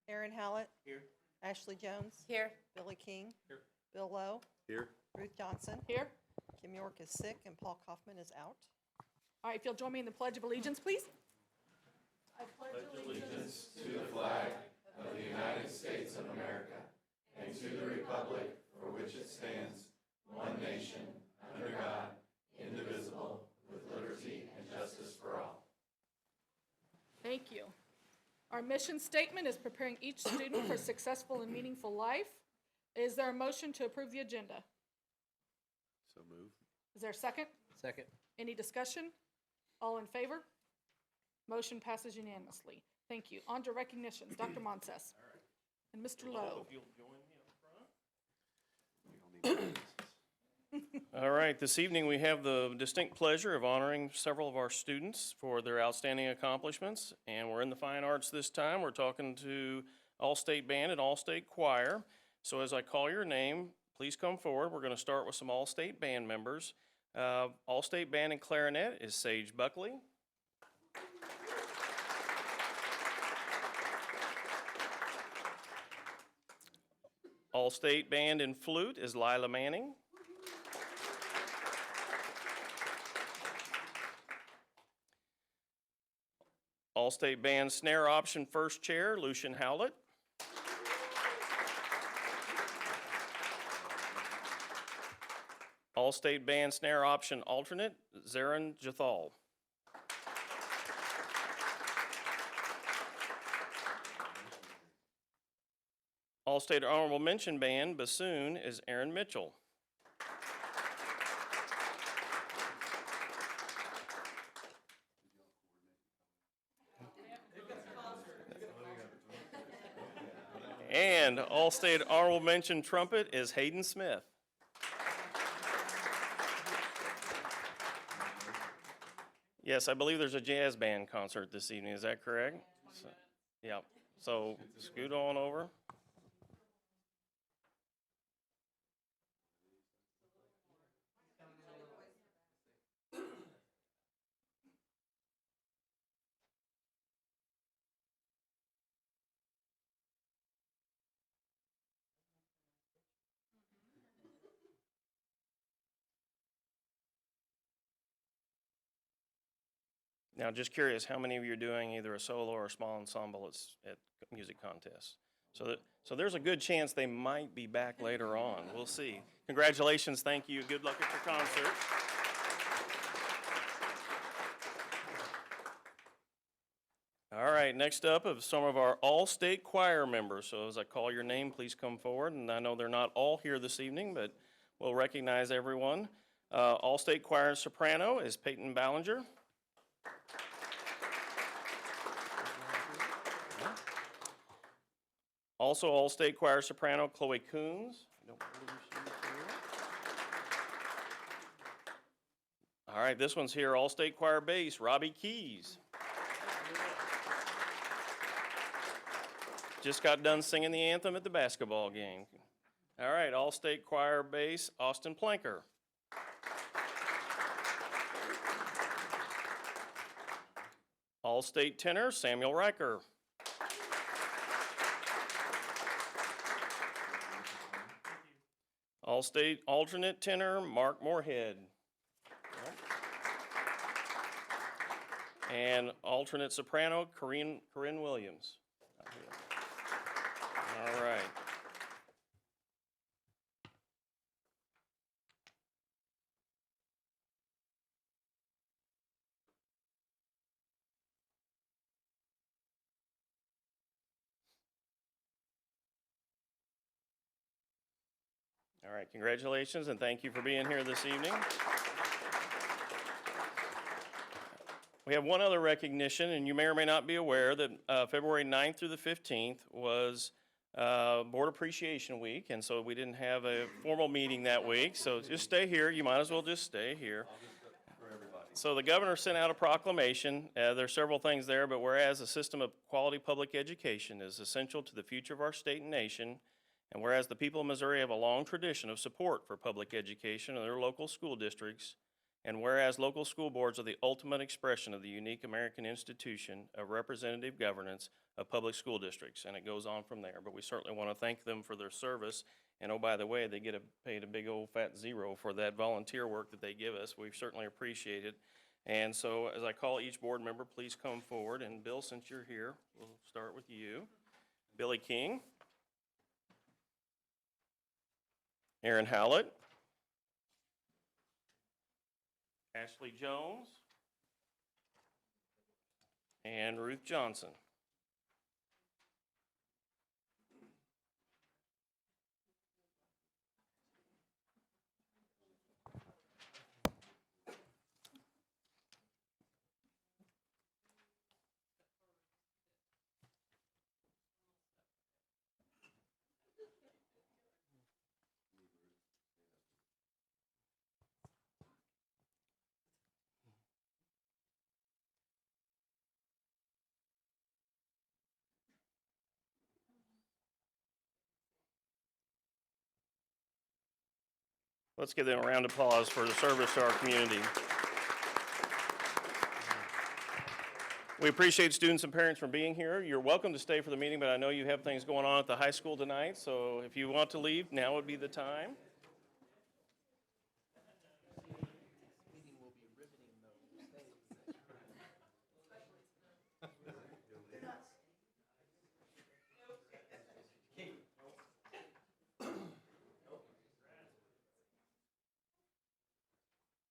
Aaron Hallett. Here. Ashley Jones. Here. Billy King. Here. Bill Lowe. Here. Ruth Johnson. Here. Kim York is sick and Paul Kaufman is out. All right, if you'll join me in the Pledge of Allegiance, please. I pledge allegiance to the flag of the United States of America and to the republic for which it stands, one nation, under God, indivisible, with liberty and justice for all. Thank you. Our mission statement is preparing each student for a successful and meaningful life. Is there a motion to approve the agenda? So move. Is there a second? Second. Any discussion? All in favor? Motion passes unanimously. Thank you. On to recognitions. Dr. Monses. And Mr. Lowe. If you'll join me up front. All right, this evening we have the distinct pleasure of honoring several of our students for their outstanding accomplishments, and we're in the fine arts this time. We're talking to All-State Band and All-State Choir. So as I call your name, please come forward. We're going to start with some All-State Band members. All-State Band and Clarinet is Sage Buckley. All-State Band and Flute is Lila Manning. All-State Band Snare Option First Chair, Lucian Howlett. All-State Band Snare Option Alternate, Zarin Jathal. All-State Honorable Mention Band Bassoon is Aaron Mitchell. And All-State Honorable Mention Trumpet is Hayden Smith. Yes, I believe there's a jazz band concert this evening. Is that correct? So, yeah. So scoot on over. Now, just curious, how many of you are doing either a solo or a small ensemble at music contests? So there's a good chance they might be back later on. We'll see. Congratulations, thank you. Good luck at your concert. All right, next up is some of our all-state choir members. So as I call your name, please come forward. And I know they're not all here this evening, but we'll recognize everyone. All-state choir soprano is Peyton Ballinger. Also, All-State Choir soprano Chloe Coons. All right, this one's here, All-State Choir bass, Robbie Keys. Just got done singing the anthem at the basketball game. All right, All-State Choir bass, Austin Planker. All-State tenor, Samuel Riker. All-State alternate tenor, Mark Moorhead. And alternate soprano, Corinne Williams. All right. All right, congratulations and thank you for being here this evening. We have one other recognition, and you may or may not be aware that February 9th through the 15th was Board Appreciation Week, and so we didn't have a formal meeting that week, so just stay here. You might as well just stay here. So the governor sent out a proclamation. There's several things there, but whereas a system of quality public education is essential to the future of our state and nation, and whereas the people of Missouri have a long tradition of support for public education in their local school districts, And whereas local school boards are the ultimate expression of the unique American institution of representative governance of public school districts, and it goes on from there. But we certainly want to thank them for their service. And oh, by the way, they get paid a big old fat zero for that volunteer work that they give us. We certainly appreciate it. And so as I call each board member, please come forward. And Bill, since you're here, we'll start with you. Billy King. Aaron Howlett. Ashley Jones. And Ruth Johnson. Let's give them a round of applause for the service to our community. We appreciate students and parents for being here. You're welcome to stay for the meeting, but I know you have things going on at the high school tonight, so if you want to leave, now would be the time.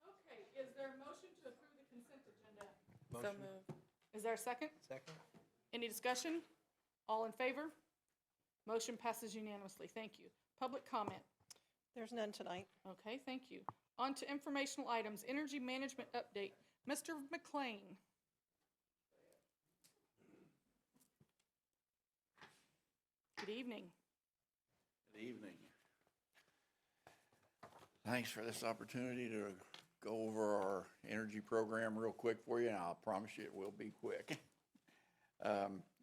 Okay, is there a motion to approve the consent agenda? So moved. Is there a second? Second? Any discussion? All in favor? Motion passes unanimously. Thank you. Public comment. There's none tonight. Okay, thank you. On to informational items. Energy management update. Mr. McLean. Good evening. Good evening. Thanks for this opportunity to go over our energy program real quick for you, and I'll promise you it will be quick.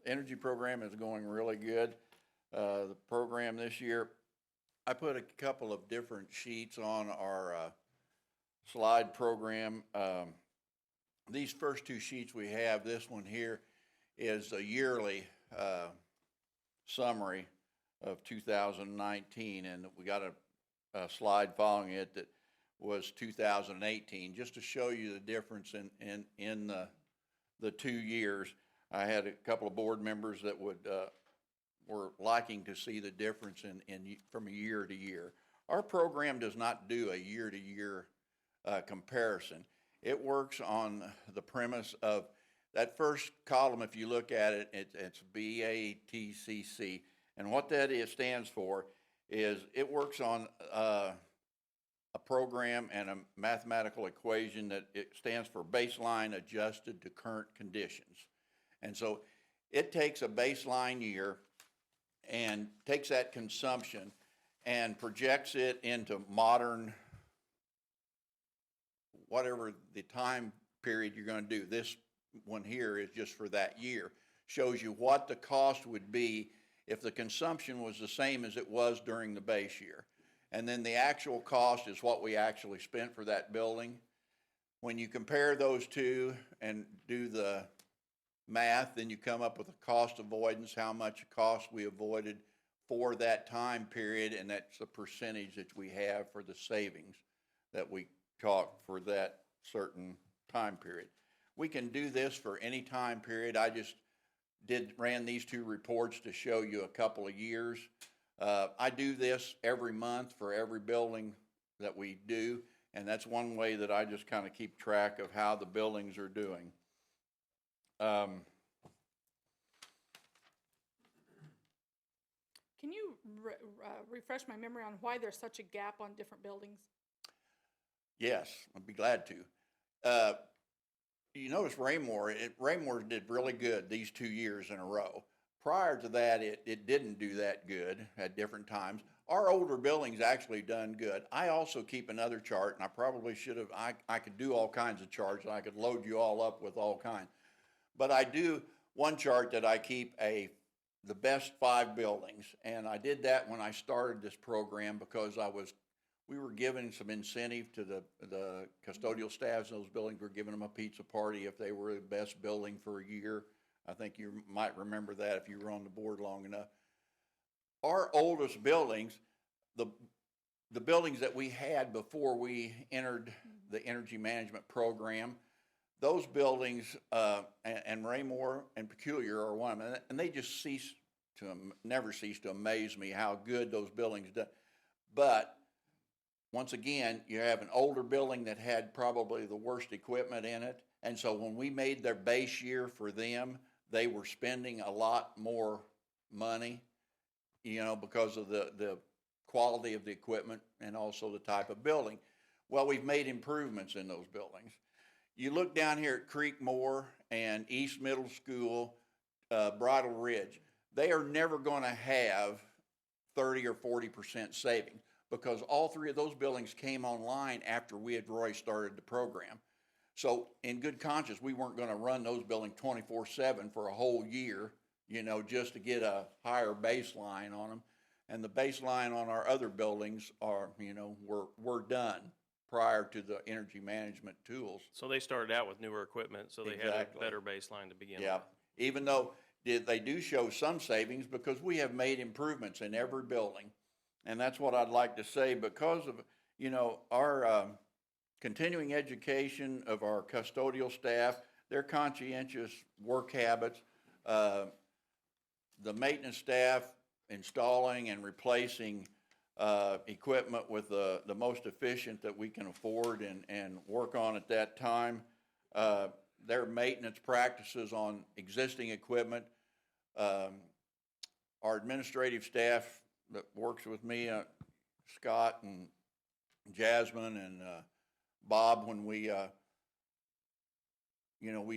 Energy program is going really good. The program this year, I put a couple of different sheets on our slide program. These first two sheets we have, this one here is a yearly summary of 2019, and we got a slide following it that was 2018, just to show you the difference in the 2 years. I had a couple of board members that were liking to see the difference from year to year. Our program does not do a year-to-year comparison. It works on the premise of that first column. If you look at it, it's BATCC, and what that stands for is it works on a program and a mathematical equation that it stands for baseline adjusted to current conditions. And so it takes a baseline year and takes that consumption and projects it into modern, whatever the time period you're going to do. This one here is just for that year. Shows you what the cost would be if the consumption was the same as it was during the base year. And then the actual cost is what we actually spent for that building. When you compare those two and do the math, then you come up with a cost avoidance, how much cost we avoided for that time period, and that's the percentage that we have for the savings that we talk for that certain time period. We can do this for any time period. I just ran these two reports to show you a couple of years. I do this every month for every building that we do, and that's one way that I just kind of keep track of how the buildings are doing. Can you refresh my memory on why there's such a gap on different buildings? Yes, I'd be glad to. You notice Raymore did really good these 2 years in a row. Prior to that, it didn't do that good at different times. Our older buildings actually done good. I also keep another chart, and I probably should have, I could do all kinds of charts, and I could load you all up with all kinds. But I do one chart that I keep the best 5 buildings, and I did that when I started this program because we were giving some incentive to the custodial staffs in those buildings. We're giving them a pizza party if they were the best building for a year. I think you might remember that if you were on the board long enough. Our oldest buildings, the buildings that we had before we entered the energy management program, those buildings, and Raymore and Peculiar are one of them, and they just never cease to amaze me how good those buildings do. But once again, you have an older building that had probably the worst equipment in it, and so when we made their base year for them, they were spending a lot more money, because of the quality of the equipment and also the type of building. Well, we've made improvements in those buildings. You look down here at Creekmore and East Middle School, Bridle Ridge, they are never going to have 30 or 40% savings because all three of those buildings came online after we had Roy started the program. So in good conscience, we weren't going to run those buildings 24/7 for a whole year, just to get a higher baseline on them. And the baseline on our other buildings are, we're done prior to the energy management tools. So they started out with newer equipment, so they had a better baseline to begin with. Yeah, even though they do show some savings because we have made improvements in every building. And that's what I'd like to say because of, our continuing education of our custodial staff, their conscientious work habits, the maintenance staff installing and replacing equipment with the most efficient that we can afford and work on at that time. Their maintenance practices on existing equipment. Our administrative staff that works with me, Scott and Jasmine and Bob, when we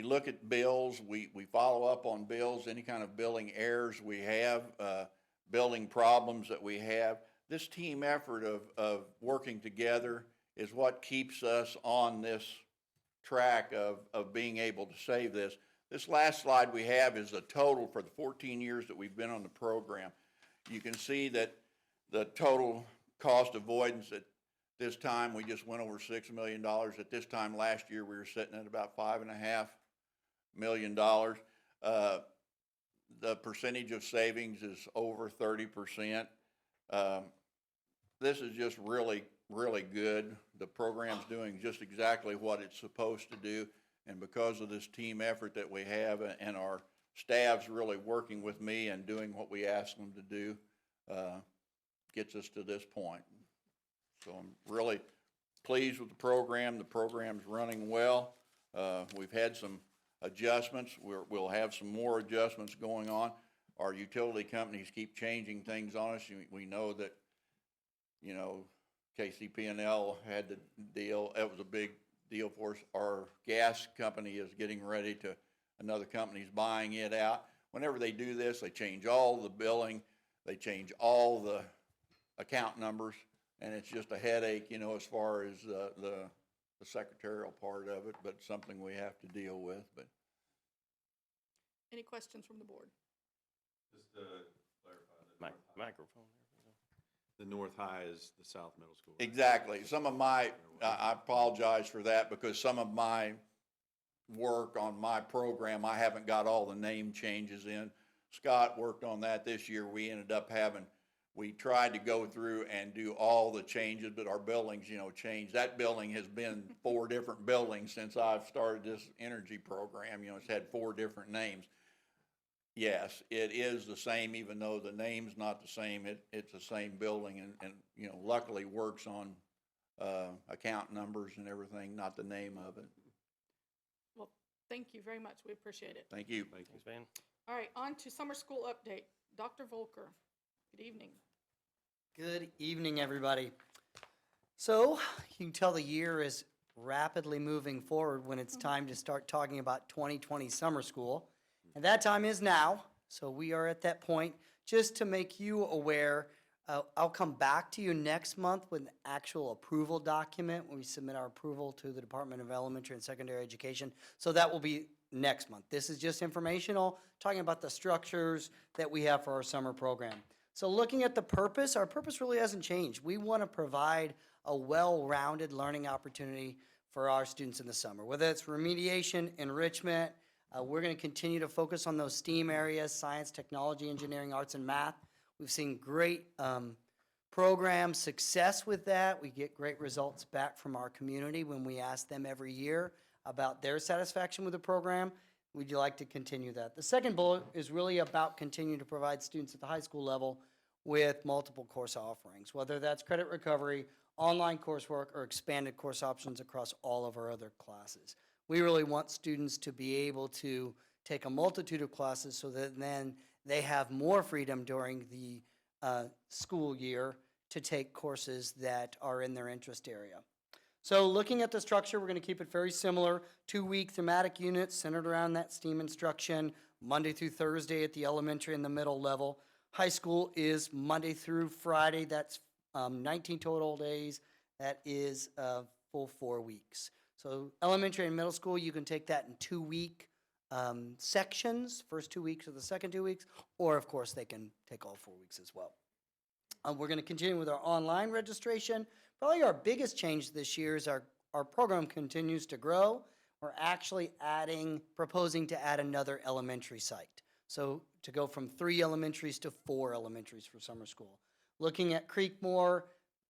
look at bills, we follow up on bills, any kind of billing errors we have, building problems that we have. This team effort of working together is what keeps us on this track of being able to save this. This last slide we have is the total for the 14 years that we've been on the program. You can see that the total cost avoidance at this time, we just went over $6 million. At this time last year, we were sitting at about $5.5 million. The percentage of savings is over 30%. This is just really, really good. The program's doing just exactly what it's supposed to do. And because of this team effort that we have and our staff's really working with me and doing what we ask them to do, gets us to this point. So I'm really pleased with the program. The program's running well. We've had some adjustments. We'll have some more adjustments going on. Our utility companies keep changing things on us. We know that, KCP&L had the deal. It was a big deal for us. Our gas company is getting ready to, another company's buying it out. Whenever they do this, they change all the billing. They change all the account numbers. And it's just a headache, as far as the secretarial part of it, but something we have to deal with. But Any questions from the board? Just to clarify, Microphone. the North High is the South Middle School. exactly. I apologize for that because some of my work on my program, I haven't got all the name changes in. Scott worked on that this year. We ended up we tried to go through and do all the changes, but our buildings, changed. That building has been 4 different buildings since I've started this energy program. It's had 4 different names. Yes, it is the same, even though the name's not the same. It's the same building and luckily works on account numbers and everything, not the name of it. Well, thank you very much. We appreciate it. Thank you. Thanks, Van. All right, on to summer school update. Dr. Volker, good evening. Good evening, everybody. So you can tell the year is rapidly moving forward when it's time to start talking about 2020 summer school. And that time is now. So we are at that point. Just to make you aware, I'll come back to you next month with an actual approval document when we submit our approval to the Department of Elementary and Secondary Education. So that will be next month. This is just informational, talking about the structures that we have for our summer program. So looking at the purpose, our purpose really hasn't changed. We want to provide a well-rounded learning opportunity for our students in the summer. Whether it's remediation, enrichment, we're going to continue to focus on those STEAM areas, science, technology, engineering, arts, and math. We've seen great program success with that. We get great results back from our community when we ask them every year about their satisfaction with the program. Would you like to continue that? The second bullet is really about continuing to provide students at the high school level with multiple course offerings, whether that's credit recovery, online coursework, or expanded course options across all of our other classes. We really want students to be able to take a multitude of classes so that then they have more freedom during the school year to take courses that are in their interest area. So looking at the structure, we're going to keep it very similar. 2-week thematic units centered around that STEAM instruction, Monday through Thursday at the elementary and the middle level. High school is Monday through Friday. That's 19 total days. That is a full 4 weeks. So elementary and middle school, you can take that in 2-week sections, first 2 weeks or the second 2 weeks, or of course they can take all 4 weeks as well. We're going to continue with our online registration. Probably our biggest change this year is our program continues to grow. We're actually proposing to add another elementary site. So to go from 3 elementaries to 4 elementaries for summer school. Looking at Creekmore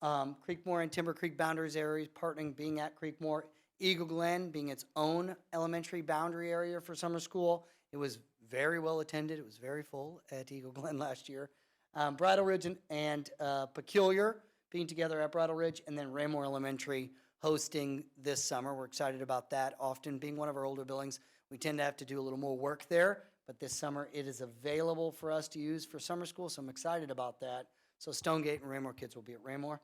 and Timber Creek boundaries areas, partnering being at Creekmore, Eagle Glen being its own elementary boundary area for summer school. It was very well attended. It was very full at Eagle Glen last year. Bridal Ridge and Peculiar being together at Bridal Ridge, and then Raymore Elementary hosting this summer. We're excited about that. Often being one of our older buildings, we tend to have to do a little more work there, but this summer it is available for us to use for summer school, so I'm excited about that. So Stonegate and Raymore kids will be at Raymore.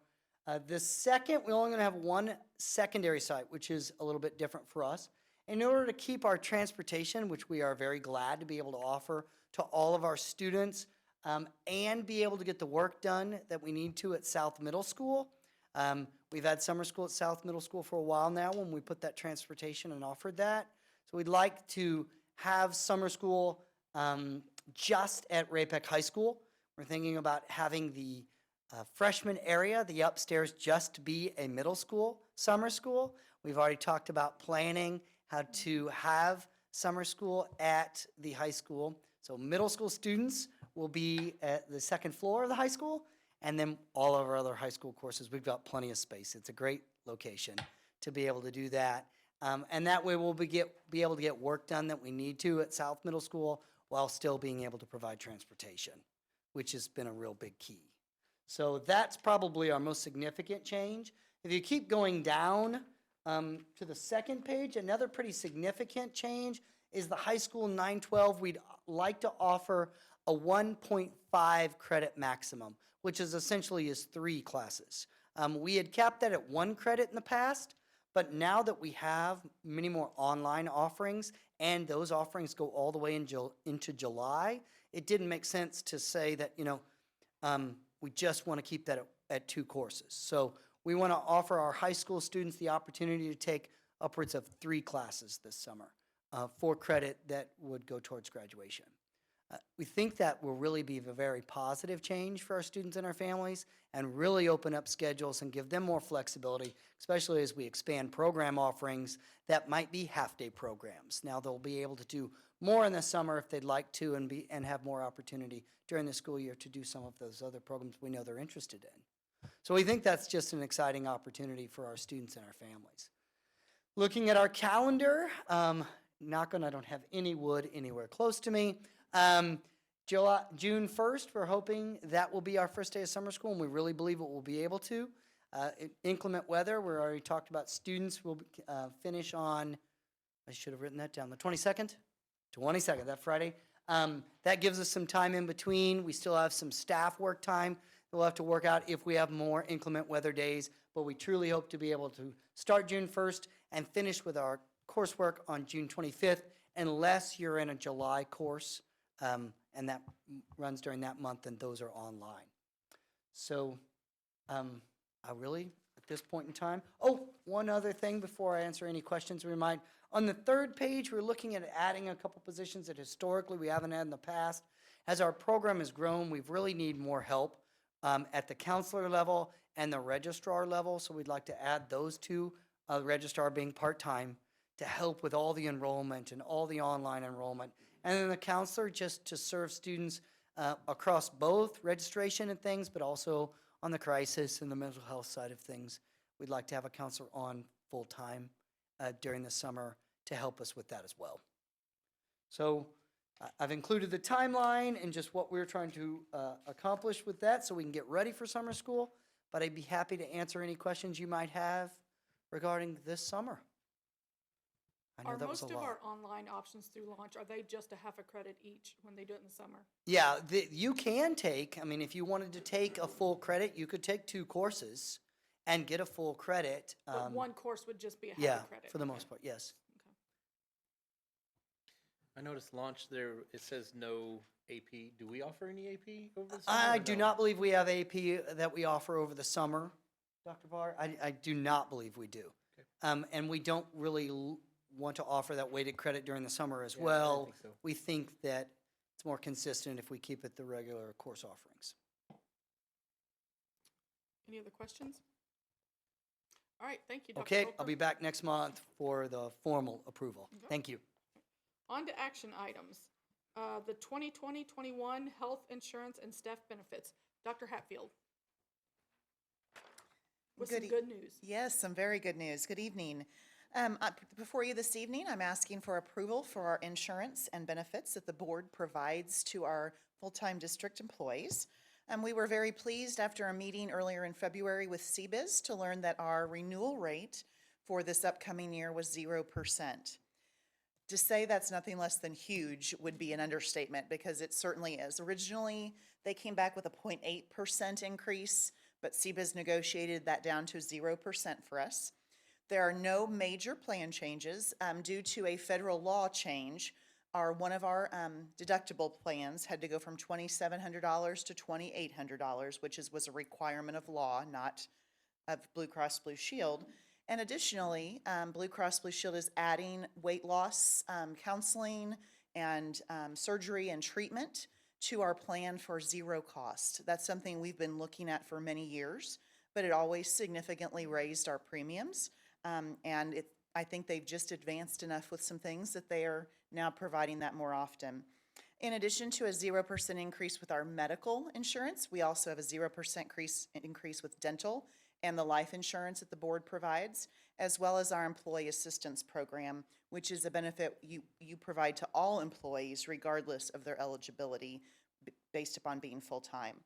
The second, we're only going to have one secondary site, which is a little bit different for us. In order to keep our transportation, which we are very glad to be able to offer to all of our students, and be able to get the work done that we need to at South Middle School. We've had summer school at South Middle School for a while now when we put that transportation and offered that. So we'd like to have summer school just at Ray-Pec High School. We're thinking about having the freshman area, the upstairs, just be a middle school summer school. We've already talked about planning how to have summer school at the high school. So middle school students will be at the second floor of the high school, and then all of our other high school courses, we've got plenty of space. It's a great location to be able to do that. And that way we'll be able to get work done that we need to at South Middle School while still being able to provide transportation, which has been a real big key. So that's probably our most significant change. If you keep going down to the second page, another pretty significant change is the high school 912. We'd like to offer a 1.5 credit maximum, which is essentially is 3 classes. We had capped that at 1 credit in the past, but now that we have many more online offerings and those offerings go all the way into July, it didn't make sense to say that, we just want to keep that at 2 courses. So we want to offer our high school students the opportunity to take upwards of 3 classes this summer for credit that would go towards graduation. We think that will really be a very positive change for our students and our families and really open up schedules and give them more flexibility, especially as we expand program offerings that might be half-day programs. Now they'll be able to do more in the summer if they'd like to and have more opportunity during the school year to do some of those other programs we know they're interested in. So we think that's just an exciting opportunity for our students and our families. Looking at our calendar, knock on, I don't have any wood anywhere close to me. June 1st, we're hoping that will be our first day of summer school, and we really believe it will be able to. Inclement weather, we already talked about students will finish on, I should have written that down, the 22nd? 22nd, that Friday. That gives us some time in between. We still have some staff work time that we'll have to work out if we have more inclement weather days, but we truly hope to be able to start June 1st and finish with our coursework on June 25th, unless you're in a July course, and that runs during that month, and those are online. So I really, at this point in time, one other thing before I answer any questions we might. On the 3rd page, we're looking at adding a couple positions that historically we haven't had in the past. As our program has grown, we really need more help at the counselor level and the registrar level. So we'd like to add those two, registrar being part-time, to help with all the enrollment and all the online enrollment. And then the counselor just to serve students across both registration and things, but also on the crisis and the mental health side of things. We'd like to have a counselor on full-time during the summer to help us with that as well. So I've included the timeline and just what we're trying to accomplish with that so we can get ready for summer school. But I'd be happy to answer any questions you might have regarding this summer. I know Are that was most a of lot. our online options through launch, are they just a half a credit each when they do it in the summer? Yeah, you can take, I mean, if you wanted to take a full credit, you could take 2 courses and get a full credit. But one course would just be a half Yeah, a credit? for the Okay. most part, yes. Okay. I noticed launch there, it says no AP. Do we offer any AP over the summer? I or do no? not believe we have AP that we offer over the summer, Dr. Barr. I do not believe we do. Okay. And we don't really want to offer that weighted credit during the summer as Yeah, I well. think so. We think that it's more consistent if we keep it the regular course offerings. Any other questions? All right, thank you, Dr. Okay, Volker. I'll be back next month for the formal approval. Okay. Thank you. On to action items. The 2020-21 health insurance and staff benefits. Dr. Hatfield. With some good news. Yes, some very good news. Good evening. Before you this evening, I'm asking for approval for our insurance and benefits that the board provides to our full-time district employees. We were very pleased after a meeting earlier in February with CBIZ to learn that our renewal rate for this upcoming year was 0%. To say that's nothing less than huge would be an understatement, because it certainly is. Originally, they came back with a 0.8% increase, but CBIZ negotiated that down to 0% for us. There are no major plan changes due to a federal law change. One of our deductible plans had to go from $2,700 to $2,800, which was a requirement of law, not of Blue Cross Blue Shield. And additionally, Blue Cross Blue Shield is adding weight loss counseling and surgery and treatment to our plan for 0 cost. That's something we've been looking at for many years, but it always significantly raised our premiums. I think they've just advanced enough with some things that they are now providing that more often. In addition to a 0% increase with our medical insurance, we also have a 0% increase with dental and the life insurance that the board provides, as well as our employee assistance program, which is a benefit you provide to all employees regardless of their eligibility based upon being full-time.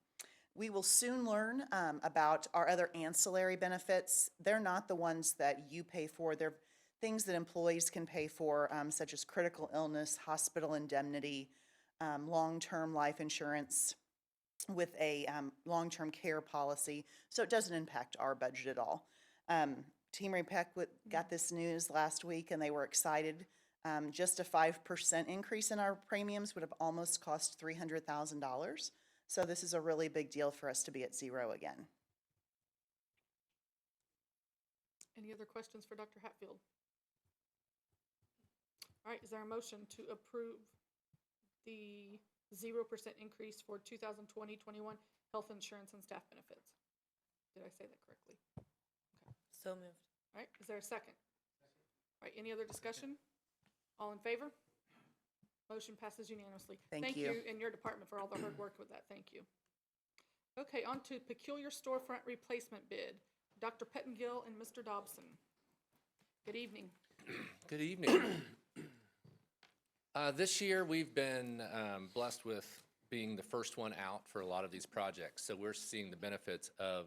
We will soon learn about our other ancillary benefits. They're not the ones that you pay for. They're things that employees can pay for, such as critical illness, hospital indemnity, long-term life insurance with a long-term care policy. So it doesn't impact our budget at all. Team Ray-Pec got this news last week, and they were excited. Just a 5% increase in our premiums would have almost cost $300,000. So this is a really big deal for us to be at 0 again. Any other questions for Dr. Hatfield? All right, is there a motion to approve the 0% increase for 2020-21 health insurance and staff benefits? Did I say that correctly? So moved. All right, is there a second? All right, any other discussion? All in favor? Motion passes unanimously. Thank you. And your department for all the hard work with that. Thank you. Okay, on to peculiar storefront replacement bid. Dr. Pettengill and Mr. Dobson. Good evening. Good evening. This year, we've been blessed with being the first one out for a lot of these projects. So we're seeing the benefits of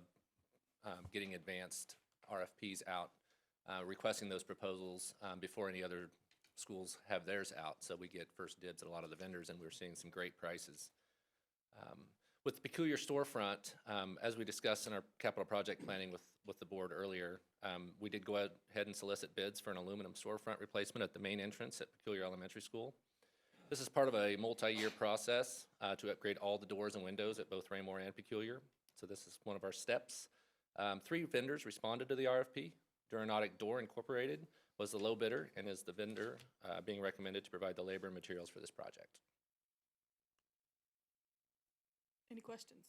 getting advanced RFPs out, requesting those proposals before any other schools have theirs out. So we get first dibs at a lot of the vendors, and we're seeing some great prices. With the peculiar storefront, as we discussed in our capital project planning with the board earlier, we did go ahead and solicit bids for an aluminum storefront replacement at the main entrance at Peculiar Elementary School. This is part of a multi-year process to upgrade all the doors and windows at both Raymore and Peculiar. So this is one of our steps. 3 vendors responded to the RFP. Duranautic Door Incorporated was the low bidder and is the vendor being recommended to provide the labor and materials for this project. Any questions?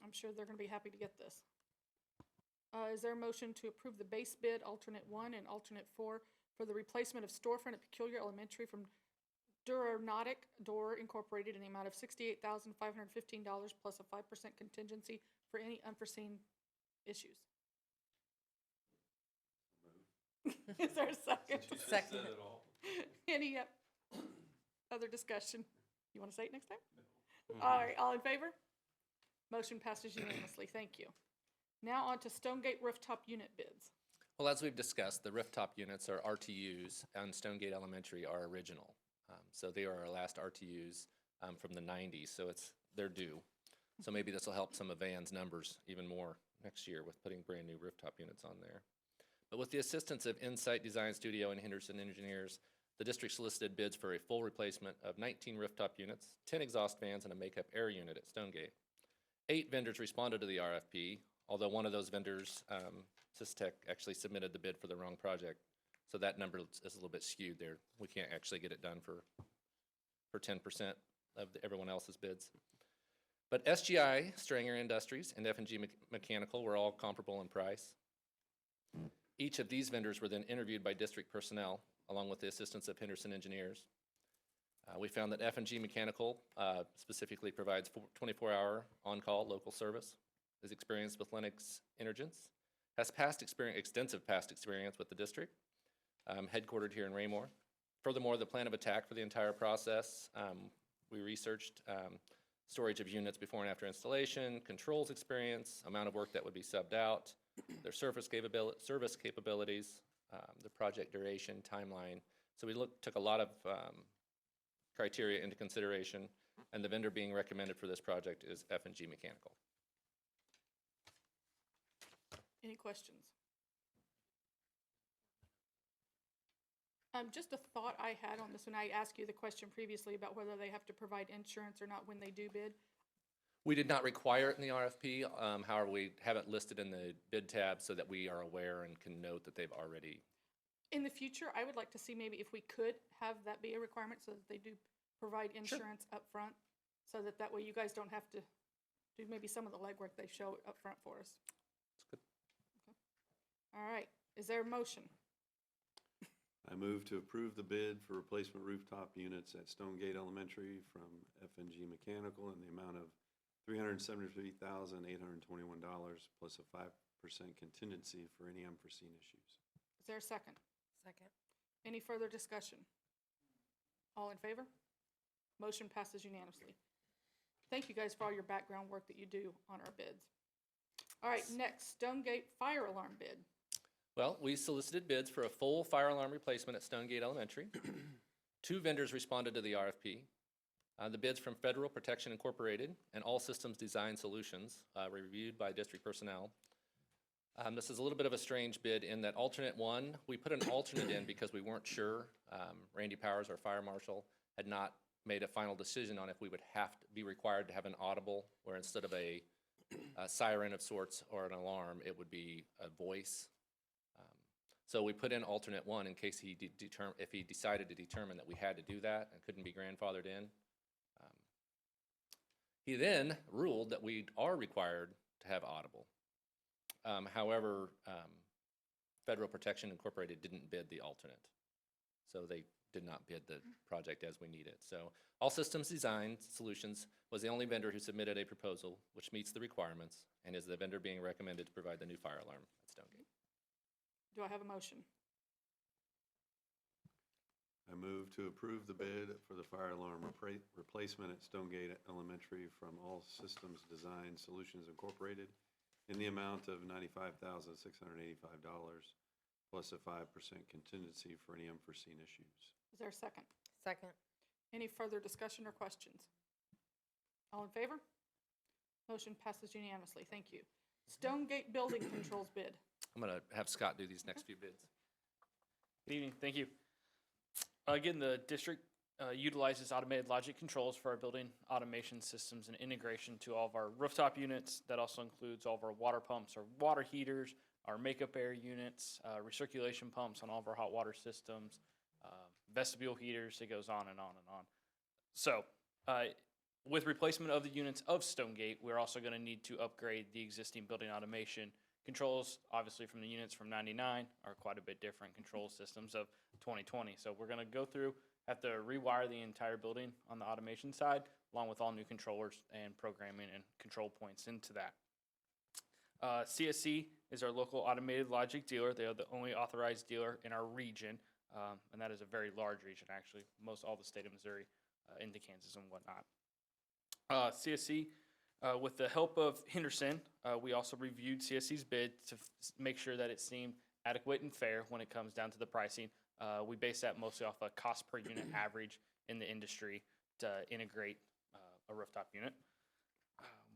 I'm sure they're gonna be happy to get this. Is there a motion to approve the base bid, alternate 1 and alternate 4, for the replacement of storefront at Peculiar Elementary from Duronautic Door Incorporated in the amount of $68,515 plus a 5% contingency for any unforeseen issues? Is there a second? Second. Any other discussion? You want to say it next time? All right, all in favor? Motion passes unanimously. Thank you. Now on to Stonegate rooftop unit bids. Well, as we've discussed, the rooftop units are RTUs, and Stonegate Elementary are original. So they are our last RTUs from the 90s, so they're due. So maybe this will help some of Van's numbers even more next year with putting brand-new rooftop units on there. But with the assistance of Insight Design Studio and Henderson Engineers, the district solicited bids for a full replacement of 19 rooftop units, 10 exhaust fans, and a makeup air unit at Stonegate. 8 vendors responded to the RFP, although one of those vendors, Systech, actually submitted the bid for the wrong project. So that number is a little bit skewed there. We can't actually get it done for 10% of everyone else's bids. But SGI, Stranger Industries, and F&G Mechanical were all comparable in price. Each of these vendors were then interviewed by district personnel, along with the assistance of Henderson Engineers. We found that F&G Mechanical specifically provides 24-hour on-call local service, is experienced with Linux Intergence, has extensive past experience with the district, headquartered here in Raymore. Furthermore, the plan of attack for the entire process, we researched storage of units before and after installation, controls experience, amount of work that would be subbed out, their service capabilities, the project duration, timeline. So we took a lot of criteria into consideration, and the vendor being recommended for this project is F&G Mechanical. Any questions? Just a thought I had on this when I asked you the question previously about whether they have to provide insurance or not when they do bid. We did not require it in the RFP. However, we have it listed in the bid tab so that we are aware and can note that they've already. In the future, I would like to see maybe if we could have that be a requirement so that they do provide insurance up front, so that way you guys don't have to do maybe some of the legwork they show up front for us. That's good. Okay. All right. Is there a motion? I move to approve the bid for replacement rooftop units at Stonegate Elementary from F&G Mechanical in the amount of $373,821 plus a 5% contingency for any unforeseen issues. Is there a second? Second. Any further discussion? All in favor? Motion passes unanimously. Thank you guys for all your background work that you do on our bids. All right, next, Stonegate fire alarm bid. Well, we solicited bids for a full fire alarm replacement at Stonegate Elementary. 2 vendors responded to the RFP. The bids from Federal Protection Incorporated and All Systems Design Solutions were reviewed by district personnel. This is a little bit of a strange bid in that alternate 1, we put an alternate in because we weren't sure. Randy Powers, our fire marshal, had not made a final decision on if we would have to be required to have an audible, where instead of a siren of sorts or an alarm, it would be a voice. So we put in alternate 1 in case if he decided to determine that we had to do that and couldn't be grandfathered in. He then ruled that we are required to have audible. However, Federal Protection Incorporated didn't bid the alternate. So they did not bid the project as we need it. So All Systems Design Solutions was the only vendor who submitted a proposal which meets the requirements and is the vendor being recommended to provide the new fire alarm at Stonegate. Do I have a motion? I move to approve the bid for the fire alarm replacement at Stonegate Elementary from All Systems Design Solutions Incorporated in the amount of $95,685 plus a 5% contingency for any unforeseen issues. Is there a second? Second. Any further discussion or questions? All in favor? Motion passes unanimously. Thank you. Stonegate Building Controls bid. I'm going to have Scott do these next few bids. Good evening, thank you. Again, the district utilizes automated logic controls for our building automation systems and integration to all of our rooftop units. That also includes all of our water pumps, our water heaters, our makeup air units, recirculation pumps on all of our hot water systems, vestibule heaters. It goes on and on and on. So with replacement of the units of Stonegate, we're also going to need to upgrade the existing building automation controls. Obviously, from the units from 99 are quite a bit different control systems of 2020. So we're going to go through, have to rewire the entire building on the automation side, along with all new controllers and programming and control points into that. CSC is our local automated logic dealer. They are the only authorized dealer in our region, and that is a very large region, actually. Most all the state of Missouri into Kansas and whatnot. CSC, with the help of Henderson, we also reviewed CSC's bid to make sure that it seemed adequate and fair when it comes down to the pricing. We base that mostly off a cost per unit average in the industry to integrate a rooftop unit.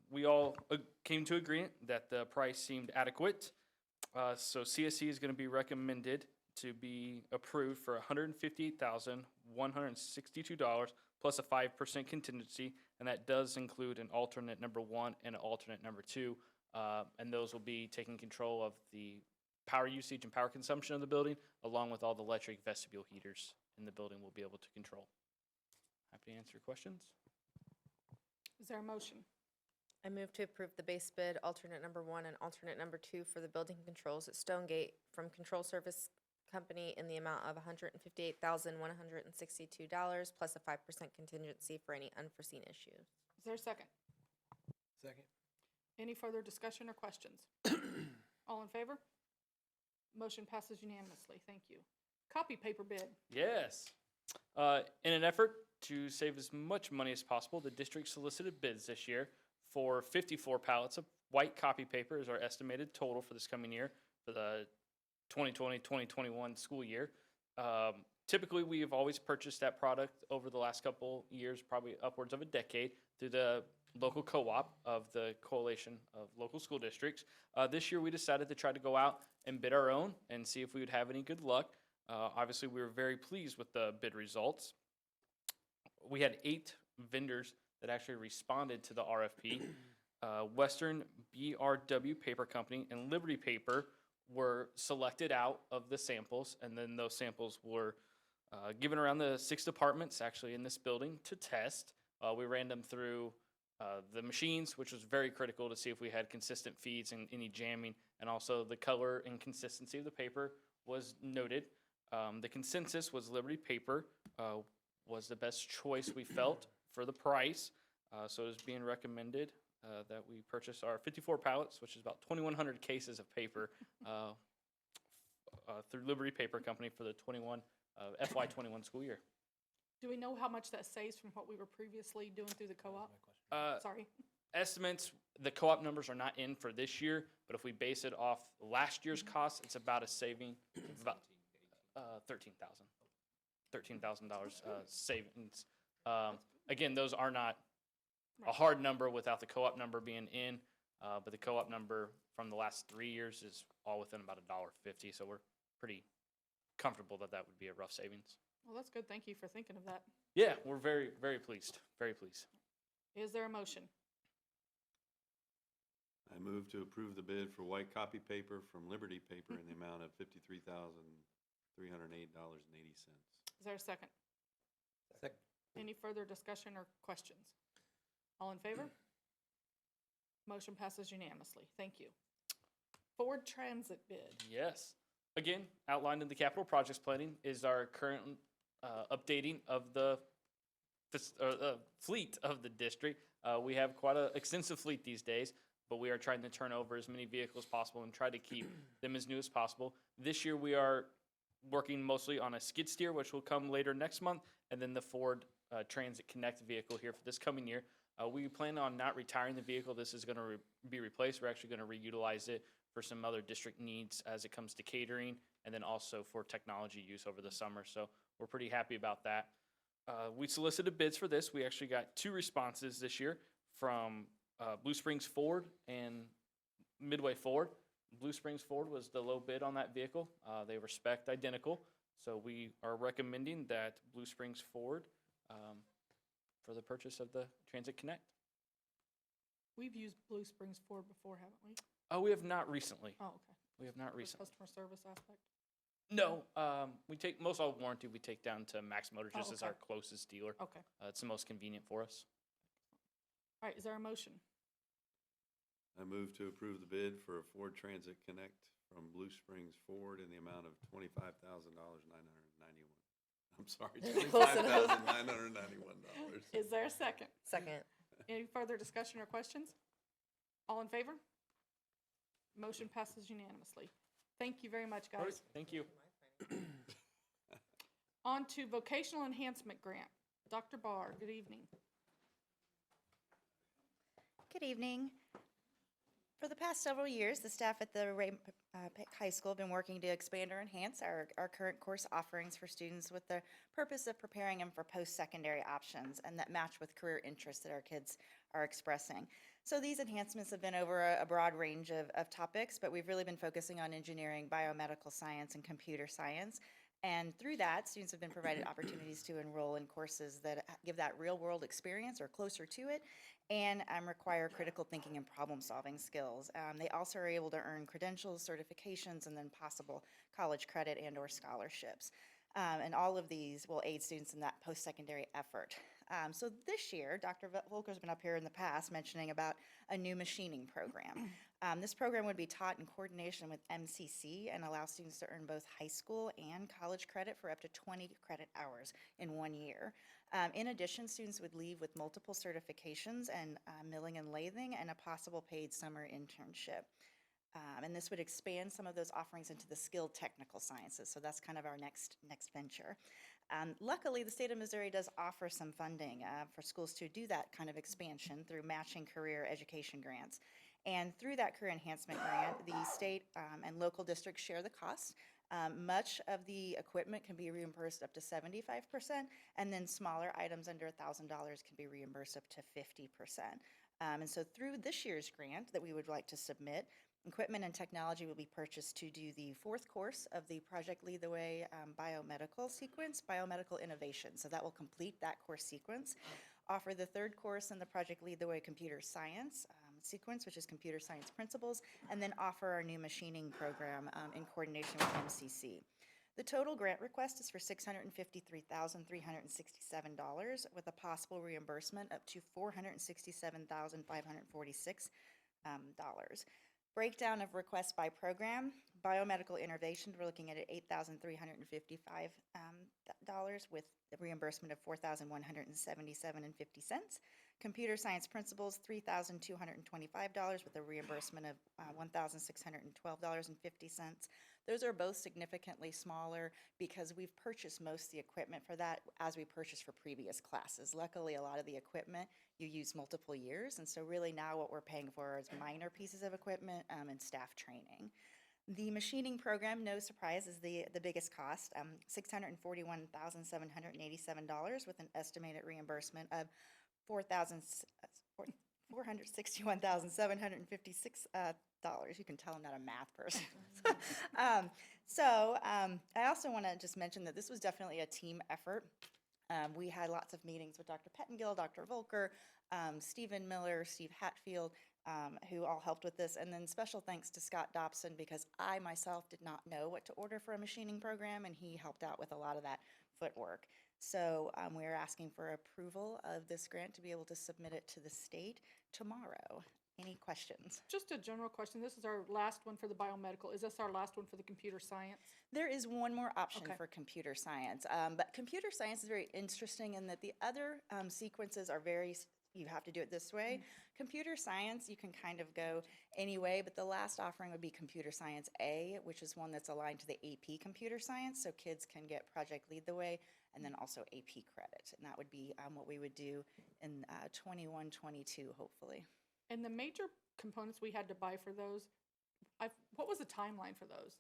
We all came to agreement that the price seemed adequate. So CSC is going to be recommended to be approved for $158,162 plus a 5% contingency, and that does include an alternate number 1 and an alternate number 2, and those will be taking control of the power usage and power consumption of the building, along with all the electric vestibule heaters in the building we'll be able to control. Happy to answer your questions. Is there a motion? I move to approve the base bid, alternate number 1 and alternate number 2 for the building controls at Stonegate from Control Service Company in the amount of $158,162 plus a 5% contingency for any unforeseen issues. Is there a second? Second. Any further discussion or questions? All in favor? Motion passes unanimously. Thank you. Copy paper bid. Yes. In an effort to save as much money as possible, the district solicited bids this year for 54 pallets of white copy paper is our estimated total for this coming year for the 2020-2021 school year. Typically, we have always purchased that product over the last couple years, probably upwards of a decade, through the local co-op of the Coalition of Local School Districts. This year, we decided to try to go out and bid our own and see if we would have any good luck. Obviously, we were very pleased with the bid results. We had 8 vendors that actually responded to the RFP. Western BRW Paper Company and Liberty Paper were selected out of the samples, and then those samples were given around the 6 departments actually in this building to test. We ran them through the machines, which was very critical to see if we had consistent feeds and any jamming, and also the color and consistency of the paper was noted. The consensus was Liberty Paper was the best choice we felt for the price, so it is being recommended that we purchase our 54 pallets, which is about 2,100 cases of paper through Liberty Paper Company for the FY21 school year. Do we know how much that saves from what we were previously doing through the co-op? Sorry. Estimates, the co-op numbers are not in for this year, but if we base it off last year's cost, it's about a saving of about $13,000 savings. Again, those are not a hard number without the co-op number being in, but the co-op number from the last 3 years is all within about $1.50, so we're pretty comfortable that that would be a rough savings. Well, that's good. Thank you for thinking of that. Yeah, we're very, very pleased. Very pleased. Is there a motion? I move to approve the bid for white copy paper from Liberty Paper in the amount of $53,308.80. Is there a second? Second. Any further discussion or questions? All in favor? Motion passes unanimously. Thank you. Ford Transit bid. Yes. Again, outlined in the capital projects planning is our current updating of the fleet of the district. We have quite an extensive fleet these days, but we are trying to turn over as many vehicles as possible and try to keep them as new as possible. This year we are working mostly on a skid steer, which will come later next month, and then the Ford Transit Connect vehicle here for this coming year. We plan on not retiring the vehicle. This is going to be replaced. We're actually going to reutilize it for some other district needs as it comes to catering, and then also for technology use over the summer. So we're pretty happy about that. We solicited bids for this. We actually got 2 responses this year from Blue Springs Ford and Midway Ford. Blue Springs Ford was the low bid on that vehicle. They were spec'd identical. So we are recommending that Blue Springs Ford for the purchase of the Transit Connect. We've used Blue Springs Ford before, haven't we? Oh, we have not recently. Oh, okay. We have not For recently. customer service aspect? No, we take most all warranty. We take down to Max Motor just as okay. our closest dealer. Okay. It's the most convenient for us. All right, is there a motion? I move to approve the bid for a Ford Transit Connect from Blue Springs Ford in the amount of $25,991. I'm sorry, $25,991. Is there a second? Second. Any further discussion or questions? All in favor? Motion passes unanimously. Thank you very much, All right, guys. thank you. On to vocational enhancement grant. Dr. Barr, good evening. Good evening. For the past several years, the staff at the Ray-Pec High School have been working to expand or enhance our current course offerings for students with the purpose of preparing them for post-secondary options and that match with career interests that our kids are expressing. So these enhancements have been over a broad range of topics, but we've really been focusing on engineering, biomedical science, and computer science. And through that, students have been provided opportunities to enroll in courses that give that real-world experience or closer to it and require critical thinking and problem-solving skills. They also are able to earn credentials, certifications, and then possible college credit and or scholarships. And all of these will aid students in that post-secondary effort. So this year, Dr. Volker's been up here in the past mentioning about a new machining program. This program would be taught in coordination with MCC and allow students to earn both high school and college credit for up to 20 credit hours in 1 year. In addition, students would leave with multiple certifications and milling and lathing and a possible paid summer internship. And this would expand some of those offerings into the skilled technical sciences. So that's kind of our next venture. Luckily, the state of Missouri does offer some funding for schools to do that kind of expansion through matching career education grants. And through that career enhancement grant, the state and local districts share the cost. Much of the equipment can be reimbursed up to 75%, and then smaller items under $1,000 can be reimbursed up to 50%. And so through this year's grant that we would like to submit, equipment and technology will be purchased to do the 4th course of the Project Lead the Way biomedical sequence, biomedical innovation. So that will complete that course sequence. Offer the 3rd course in the Project Lead the Way computer science sequence, which is computer science principles, and then offer our new machining program in coordination with MCC. The total grant request is for $653,367 with a possible reimbursement up to $467,546. Breakdown of requests by program. Biomedical innovation, we're looking at $8,355 with a reimbursement of $4,177.50. Computer science principles, $3,225 with a reimbursement of $1,612.50. Those are both significantly smaller because we've purchased most of the equipment for that as we purchased for previous classes. Luckily, a lot of the equipment you use multiple years, and so really now what we're paying for is minor pieces of equipment and staff training. The machining program, no surprise, is the biggest cost, $641,787 with an estimated reimbursement of $461,756. You can tell I'm not a math person. I also want to just mention that this was definitely a team effort. We had lots of meetings with Dr. Pettengill, Dr. Volker, Stephen Miller, Steve Hatfield, who all helped with this. And then special thanks to Scott Dobson because I myself did not know what to order for a machining program, and he helped out with a lot of that footwork. So we're asking for approval of this grant to be able to submit it to the state tomorrow. Any questions? Just a general question. This is our last one for the biomedical. Is this our last one for the computer science? There is one more option Okay. for computer science, but computer science is very interesting in that the other sequences are you have to do it this way. Computer science, you can kind of go any way, but the last offering would be Computer Science A, which is one that's aligned to the AP Computer Science, so kids can get Project Lead the Way and then also AP credit. And that would be what we would do in 21-22, hopefully. And the major components we had to buy for those, what was the timeline for those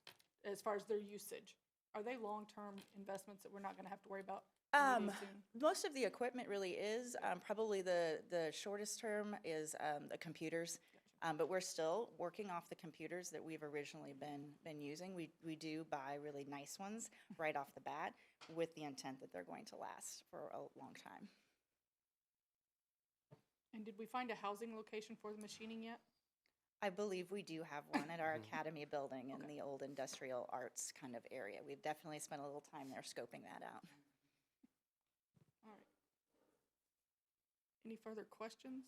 as far as their usage? Are they long-term investments that we're not going to have to worry about really soon? Most of the equipment really is. Probably the shortest term is the computers, but we're still working off the computers that we've originally been using. We do buy really nice ones right off the bat with the intent that they're going to last for a long time. And did we find a housing location for the machining yet? I believe we do have one at our academy building in the old industrial arts kind of area. We've definitely spent a little time there scoping that out. All right. Any further questions?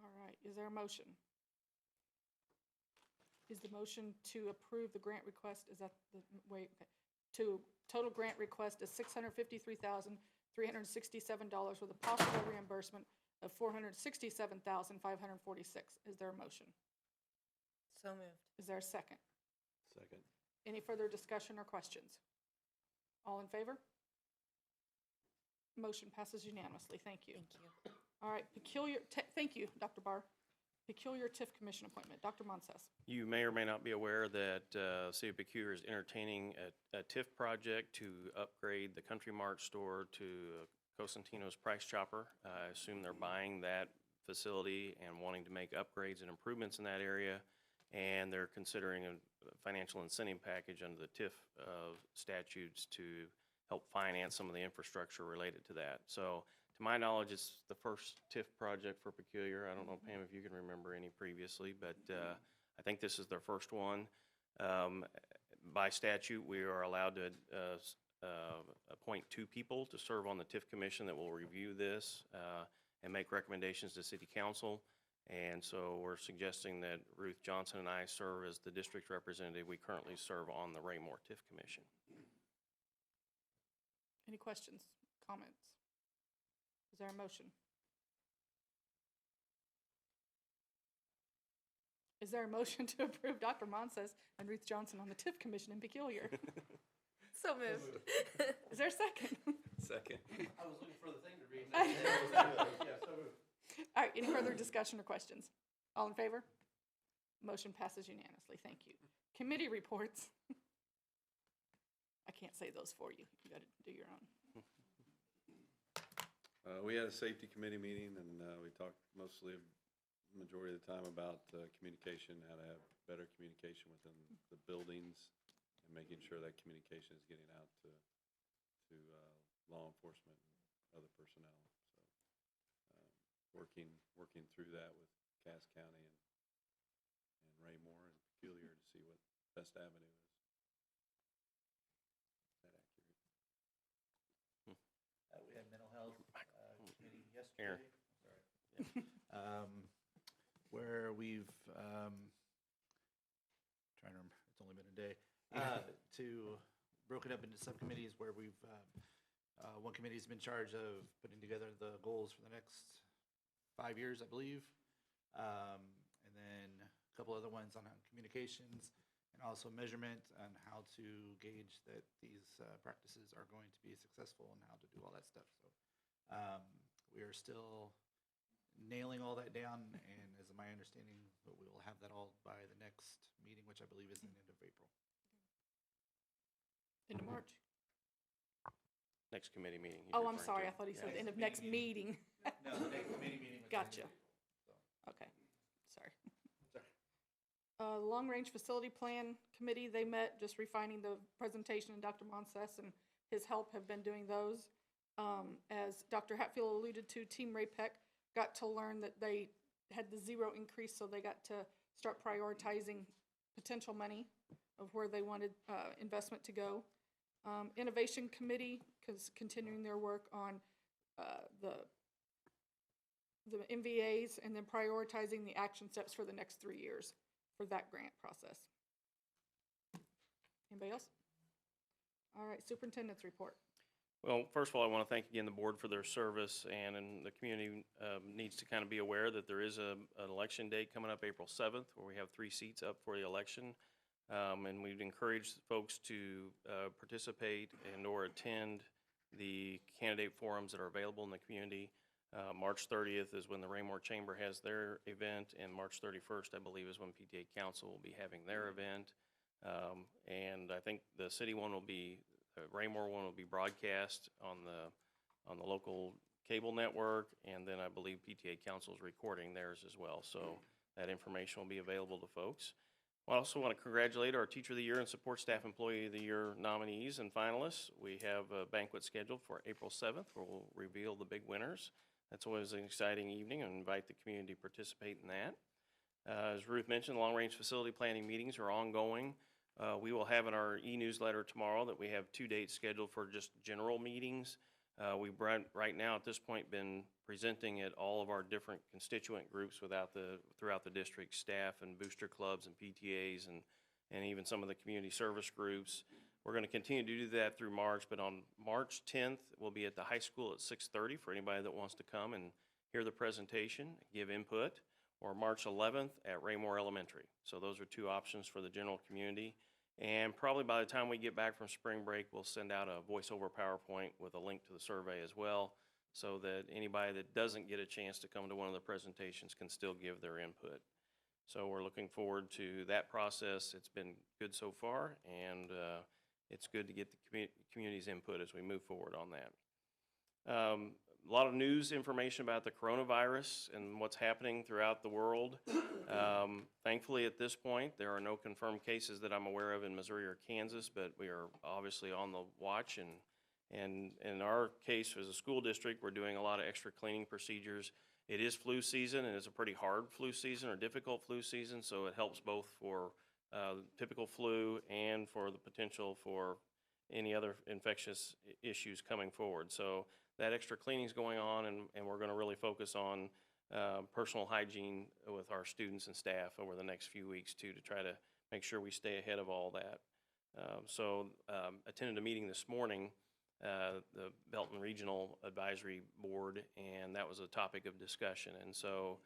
All right, is there a motion? Is the motion to approve the grant request, is that the, wait, okay. To total grant request is $653,367 with a possible reimbursement of $467,546. Is there a motion? So moved. Is there a second? Second. Any further discussion or questions? All in favor? Motion passes unanimously. Thank you. Thank you. All right, thank you, Dr. Barr. Peculiar TIF Commission appointment. Dr. Monses. You may or may not be aware that City of Peculiar is entertaining a TIF project to upgrade the Country Mart store to Cosentino's Price Chopper. I assume they're buying that facility and wanting to make upgrades and improvements in that area, and they're considering a financial incentive package under the TIF statutes to help finance some of the infrastructure related to that. So, to my knowledge, it's the first TIF project for Peculiar. I don't know, Pam, if you can remember any previously, but I think this is their first one. By statute, we are allowed to appoint 2 people to serve on the TIF commission that will review this and make recommendations to City Council. And so we're suggesting that Ruth Johnson and I serve as the district representative. We currently serve on the Raymore TIF Commission. Any questions, comments? Is there a motion? Is there a motion to approve Dr. Monses and Ruth Johnson on the TIF Commission in Peculiar? So moved. Is there a second? Second. I was looking for the thing to read. All right, any further discussion or questions? All in favor? Motion passes unanimously. Thank you. Committee reports. I can't say those for you. You got to do your own. We had a safety committee meeting, and we talked mostly, majority of the time, about communication, how to have better communication within the buildings, and making sure that communication is getting out to law enforcement and other personnel. So, working through that with Cass County and Raymore and Peculiar to see what best avenue is. Is that accurate? We had mental health committee Here. yesterday. Sorry. Where we've, trying to remember, it's only been a day, broken up into subcommittees where we've, one committee's been charged of putting together the goals for the next 5 years, I believe. And then a couple other ones on communications and also measurement and how to gauge that these practices are going to be successful and how to do all that stuff. So we are still nailing all that down, and as my understanding, we will have that all by the next meeting, which I believe is the end of April. Into March. Next committee meeting. he's Oh, I'm referring sorry. to. I thought he said Yeah. the end of next meeting. No, the next committee meeting was. Gotcha. Okay, sorry. Long-Range Facility Plan Committee, they met, just refining the presentation, and Dr. Monses and his help have been doing those. As Dr. Hatfield alluded to, Team Ray-Pec got to learn that they had the 0 increase, so they got to start prioritizing potential money of where they wanted investment to go. Innovation Committee, continuing their work on the MVAs and then prioritizing the action steps for the next 3 years for that grant process. Anybody else? All right, Superintendent's report. Well, first of all, I want to thank again the board for their service, and the community needs to kind of be aware that there is an election date coming up April 7th, where we have 3 seats up for the election. And we'd encourage folks to participate and/or attend the candidate forums that are available in the community. March 30th is when the Raymore Chamber has their event, and March 31st, I believe, is when PTA Council will be having their event. And I think the city one will be, Raymore one will be broadcast on the local cable network, and then I believe PTA Council is recording theirs as well. So that information will be available to folks. I also want to congratulate our Teacher of the Year and Support Staff Employee of the Year nominees and finalists. We have a banquet scheduled for April 7th where we'll reveal the big winners. That's always an exciting evening, and invite the community to participate in that. As Ruth mentioned, long-range facility planning meetings are ongoing. We will have in our e-newsletter tomorrow that we have 2 dates scheduled for just general meetings. We've right now at this point been presenting at all of our different constituent groups throughout the district, staff and booster clubs and PTAs and even some of the community service groups. We're going to continue to do that through March, but on March 10th, we'll be at the high school at 6:30 for anybody that wants to come and hear the presentation, give input, or March 11th at Raymore Elementary. So those are two options for the general community. And probably by the time we get back from spring break, we'll send out a voiceover PowerPoint with a link to the survey as well, so that anybody that doesn't get a chance to come to one of the presentations can still give their input. So we're looking forward to that process. It's been good so far, and it's good to get the community's input as we move forward on that. A lot of news information about the coronavirus and what's happening throughout the world. Thankfully, at this point, there are no confirmed cases that I'm aware of in Missouri or Kansas, but we are obviously on the watch. And in our case, as a school district, we're doing a lot of extra cleaning procedures. It is flu season, and it's a pretty hard flu season or difficult flu season, so it helps both for typical flu and for the potential for any other infectious issues coming forward. So that extra cleaning is going on, and we're going to really focus on personal hygiene with our students and staff over the next few weeks too, to try to make sure we stay ahead of all that. Attended a meeting this morning, the Belton Regional Advisory Board, and that was a topic of discussion. And so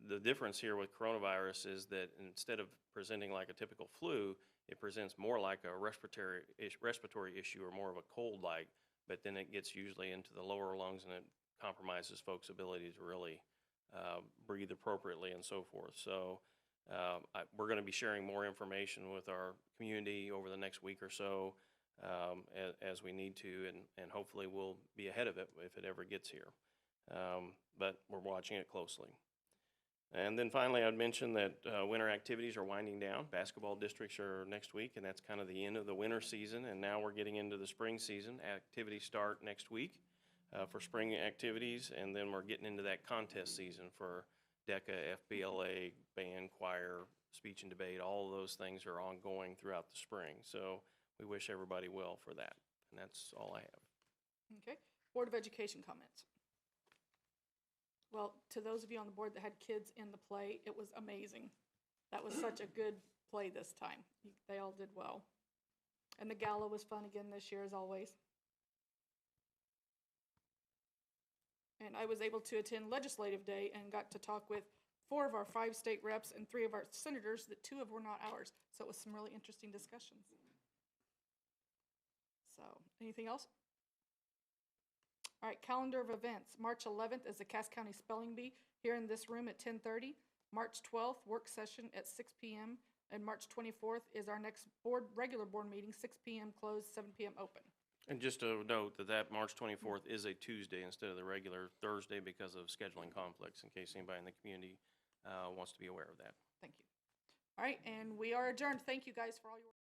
the difference here with coronavirus is that instead of presenting like a typical flu, it presents more like a respiratory issue or more of a cold-like, but then it gets usually into the lower lungs and it compromises folks' ability to really breathe appropriately and so forth. So we're going to be sharing more information with our community over the next week or so as we need to, and hopefully we'll be ahead of it if it ever gets here. But we're watching it closely. And then finally, I'd mention that winter activities are winding down. Basketball districts are next week, and that's kind of the end of the winter season, and now we're getting into the spring season. Activities start next week for spring activities, and then we're getting into that contest season for DECA, FBLA, band, choir, speech and debate. All of those things are ongoing throughout the spring, so we wish everybody well for that, and that's all I have. Okay. Board of Education comments. Well, to those of you on the board that had kids in the play, it was amazing. That was such a good play this time. They all did well. And the gala was fun again this year, as always. And I was able to attend Legislative Day and got to talk with 4 of our 5 state reps and 3 of our senators, that 2 of were not ours. So it was some really interesting discussions. So, anything else? All right, calendar of events. March 11th is the Cass County Spelling Bee here in this room at 10:30. March 12th, work session at 6 p.m. And March 24th is our next regular board meeting, 6 p.m. closed, 7 p.m. open. And just to note that March 24th is a Tuesday instead of the regular Thursday because of scheduling conflicts, in case anybody in the community wants to be aware of that. Thank you. All right, and we are adjourned. Thank you guys for all your